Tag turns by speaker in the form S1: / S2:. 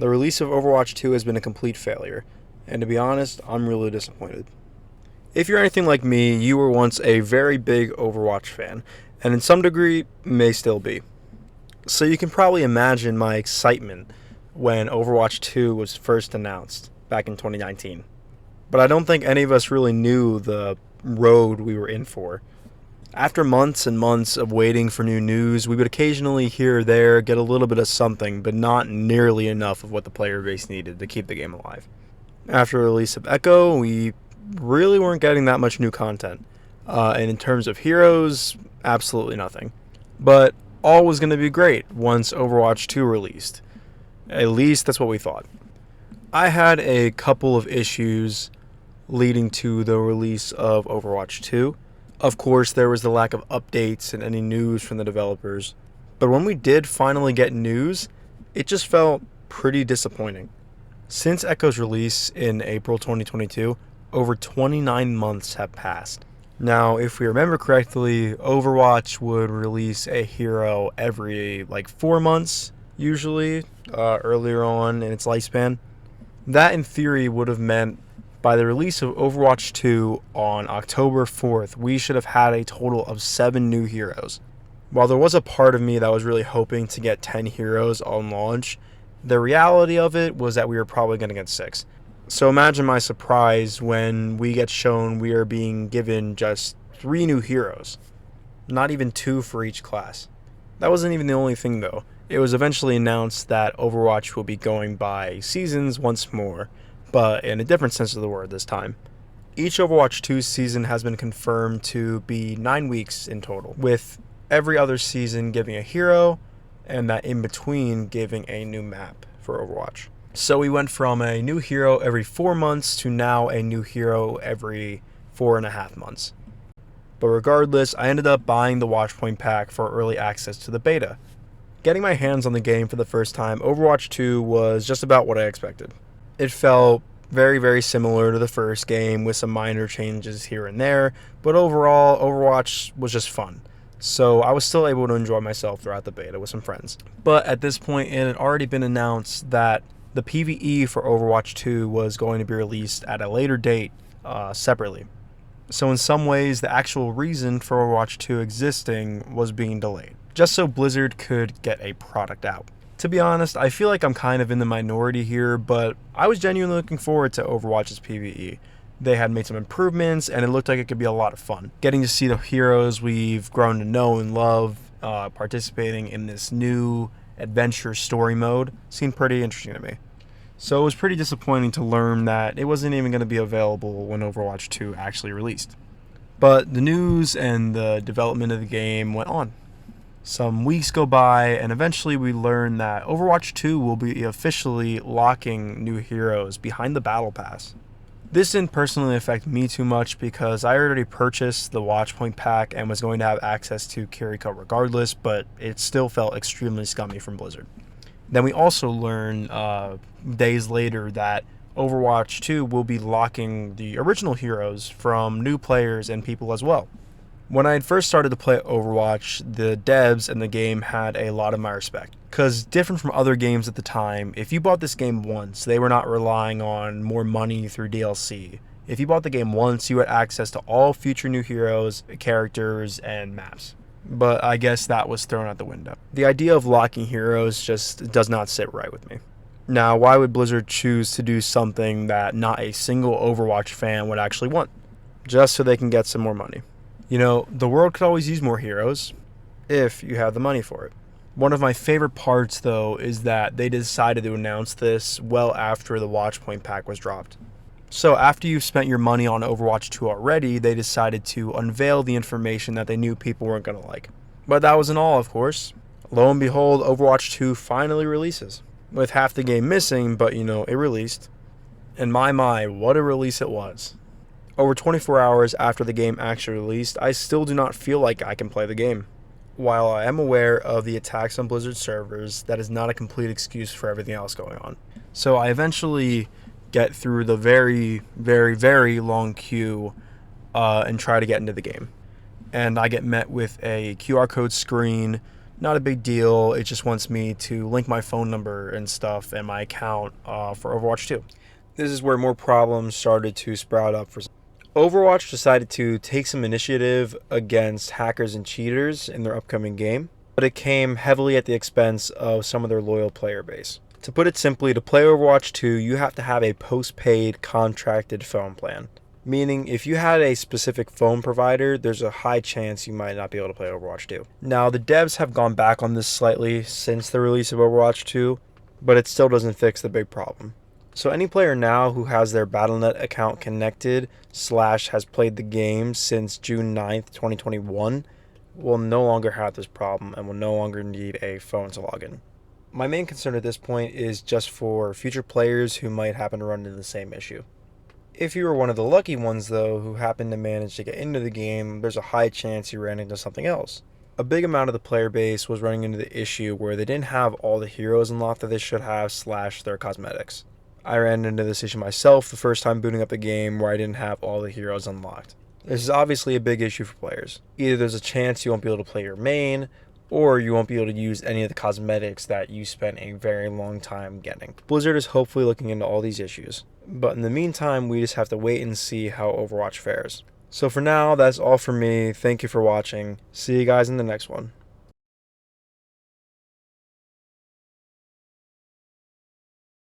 S1: The release of Overwatch 2 has been a complete failure, and to be honest, I'm really disappointed. If you're anything like me, you were once a very big Overwatch fan, and in some degree, may still be. So you can probably imagine my excitement when Overwatch 2 was first announced back in 2019. But I don't think any of us really knew the road we were in for. After months and months of waiting for new news, we would occasionally here or there get a little bit of something, but not nearly enough of what the player base needed to keep the game alive. After the release of Echo, we really weren't getting that much new content. And in terms of heroes, absolutely nothing. But all was going to be great once Overwatch 2 released. At least that's what we thought. I had a couple of issues leading to the release of Overwatch 2. Of course, there was the lack of updates and any news from the developers. But when we did finally get news, it just felt pretty disappointing. Since Echo's release in April 2022, over 29 months have passed. Now, if we remember correctly, Overwatch would release a hero every 4 months, usually, earlier on in its lifespan. That, in theory, would have meant by the release of Overwatch 2 on October 4th, we should have had a total of 7 new heroes. While there was a part of me that was really hoping to get 10 heroes on launch, the reality of it was that we were probably going to get 6. So imagine my surprise when we get shown we are being given just 3 new heroes. Not even 2 for each class. That wasn't even the only thing though. It was eventually announced that Overwatch will be going by seasons once more, but in a different sense of the word this time. Each Overwatch 2 season has been confirmed to be 9 weeks in total, with every other season giving a hero, and that in between giving a new map for Overwatch. So we went from a new hero every 4 months to now a new hero every 4.5 months. But regardless, I ended up buying the Watchpoint pack for early access to the beta. Getting my hands on the game for the first time, Overwatch 2 was just about what I expected. It felt very, very similar to the first game with some minor changes here and there, but overall, Overwatch was just fun. So I was still able to enjoy myself throughout the beta with some friends. But at this point, it had already been announced that the PvE for Overwatch 2 was going to be released at a later date separately. So in some ways, the actual reason for Overwatch 2 existing was being delayed, just so Blizzard could get a product out. To be honest, I feel like I'm kind of in the minority here, but I was genuinely looking forward to Overwatch's PvE. They had made some improvements, and it looked like it could be a lot of fun. Getting to see the heroes we've grown to know and love, participating in this new adventure story mode, seemed pretty interesting to me. So it was pretty disappointing to learn that it wasn't even going to be available when Overwatch 2 actually released. But the news and the development of the game went on. Some weeks go by, and eventually we learn that Overwatch 2 will be officially locking new heroes behind the Battle Pass. This didn't personally affect me too much because I already purchased the Watchpoint pack and was going to have access to Kiriko regardless, but it still felt extremely scummy from Blizzard. Then we also learn days later that Overwatch 2 will be locking the original heroes from new players and people as well. When I had first started to play Overwatch, the devs and the game had a lot of my respect. Because different from other games at the time, if you bought this game once, they were not relying on more money through DLC. If you bought the game once, you had access to all future new heroes, characters, and maps. But I guess that was thrown out the window. The idea of locking heroes just does not sit right with me. Now, why would Blizzard choose to do something that not a single Overwatch fan would actually want? Just so they can get some more money. You know, the world could always use more heroes, if you have the money for it. One of my favorite parts, though, is that they decided to announce this well after the Watchpoint pack was dropped. So after you've spent your money on Overwatch 2 already, they decided to unveil the information that they knew people weren't going to like. But that wasn't all, of course. Lo and behold, Overwatch 2 finally releases. With half the game missing, but it released. And my, what a release it was. Over 24 hours after the game actually released, I still do not feel like I can play the game. While I am aware of the attacks on Blizzard servers, that is not a complete excuse for everything else going on. So I eventually get through the very, very, very long queue and try to get into the game. And I get met with a QR code screen Not a big deal. It just wants me to link my phone number and stuff and my account for Overwatch 2. This is where more problems started to sprout up for Overwatch decided to take some initiative against hackers and cheaters in their upcoming game, but it came heavily at the expense of some of their loyal player base. To put it simply, to play Overwatch 2, you have to have a post-paid contracted phone plan. Meaning, if you had a specific phone provider, there's a high chance you might not be able to play Overwatch 2. Now, the devs have gone back on this slightly since the release of Overwatch 2, but it still doesn't fix the big problem. So any player now who has their Battle.net account connected / has played the game since June 9th, 2021 will no longer have this problem and will no longer need a phone to log in. My main concern at this point is just for future players who might happen to run into the same issue. If you were one of the lucky ones, though, who happened to manage to get into the game, there's a high chance you ran into something else. A big amount of the player base was running into the issue where they didn't have all the heroes unlocked that they should have / their cosmetics. I ran into this issue myself the first time booting up a game where I didn't have all the heroes unlocked. This is obviously a big issue for players. Either there's a chance you won't be able to play your main, or you won't be able to use any of the cosmetics that you spent a very long time getting. Blizzard is hopefully looking into all these issues, but in the meantime, we just have to wait and see how Overwatch fares. So for now, that's all from me. Thank you for watching. See you guys in the next one.